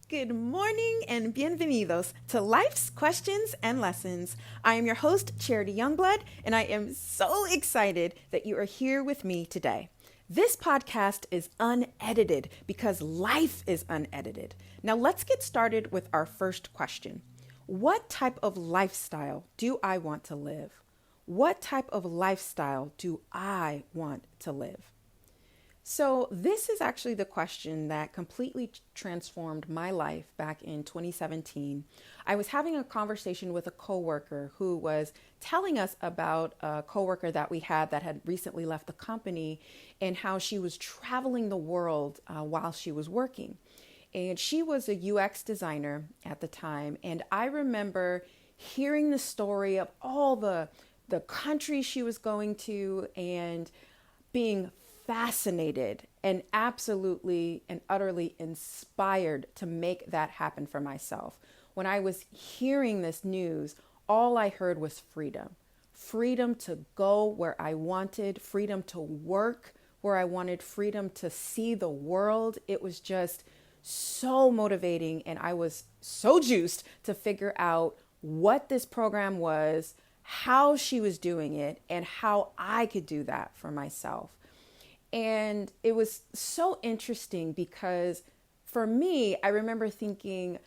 Good morning and bienvenidos to Life's Questions and Lessons. I am your host, Charity Youngblood, and I am so excited that you are here with me today. This podcast is unedited because life is unedited. Now let's get started with our first question. What type of lifestyle do I want to live? What type of lifestyle do I want to live? So, this is actually the question that completely transformed my life back in 2017. I was having a conversation with a coworker who was telling us about a coworker that we had that had recently left the company and how she was traveling the world while she was working. And she was a UX designer at the time. And I remember hearing the story of all the countries she was going to and being fascinated and absolutely and utterly inspired to make that happen for myself. When I was hearing this news, all I heard was freedom. Freedom to go where I wanted, freedom to work where I wanted, freedom to see the world. It was just so motivating, and I was so juiced to figure out what this program was, how she was doing it, and how I could do that for myself. And it was so interesting because for me, I remember thinking,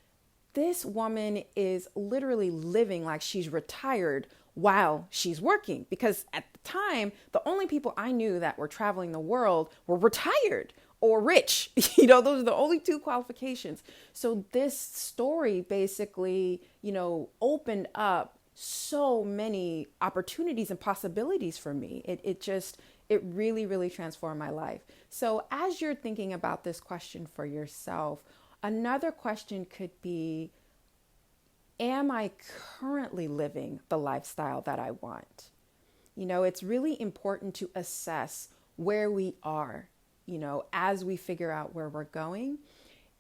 this woman is literally living like she's retired while she's working. Because at the time, the only people I knew that were traveling the world were retired or rich. Those are the only two qualifications. So this story basically, opened up so many opportunities and possibilities for me. It really, really transformed my life. So as you're thinking about this question for yourself, another question could be, am I currently living the lifestyle that I want? It's really important to assess where we are, as we figure out where we're going.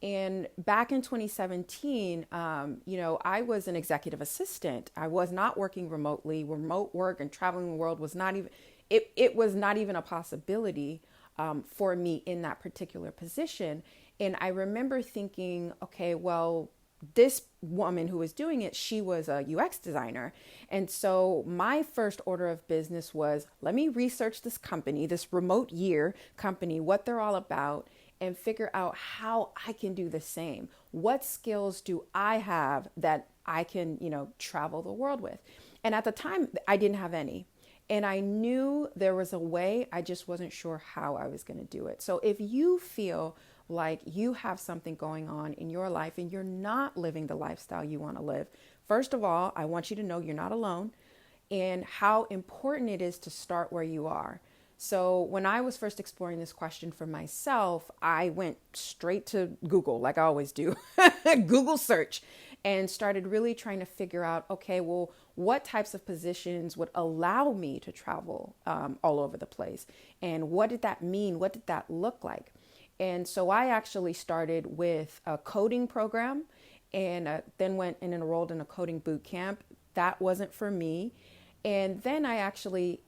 And back in 2017, I was an executive assistant. I was not working remotely. Remote work and traveling the world was not even, it was not even a possibility for me in that particular position. And I remember thinking, okay, well, this woman who was doing it, she was a UX designer. And so my first order of business was, let me research this company, this remote year company, what they're all about, and figure out how I can do the same. What skills do I have that I can, travel the world with? And at the time, I didn't have any. And I knew there was a way, I just wasn't sure how I was going to do it. So if you feel like you have something going on in your life and you're not living the lifestyle you want to live, first of all, I want you to know you're not alone and how important it is to start where you are. So when I was first exploring this question for myself, I went straight to Google, like I always do, Google search, and started really trying to figure out, okay, well, what types of positions would allow me to travel all over the place? And what did that mean? What did that look like? And so I actually started with a coding program and then went and enrolled in a coding boot camp. That wasn't for me. And then I actually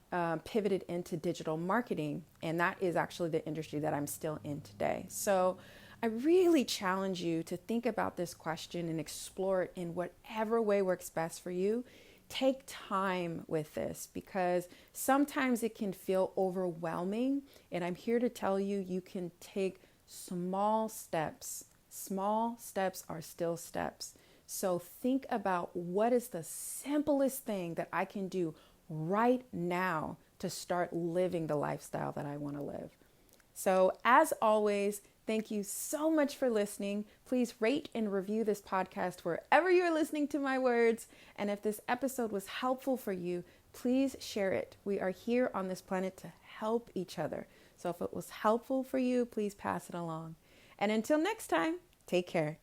pivoted into digital marketing, and that is actually the industry that I'm still in today. So I really challenge you to think about this question and explore it in whatever way works best for you. Take time with this because sometimes it can feel overwhelming, and I'm here to tell you, you can take small steps. Small steps are still steps. So think about what is the simplest thing that I can do right now to start living the lifestyle that I want to live. So as always, thank you so much for listening. Please rate and review this podcast wherever you're listening to my words. And if this episode was helpful for you, please share it. We are here on this planet to help each other. So if it was helpful for you, please pass it along. And until next time, take care.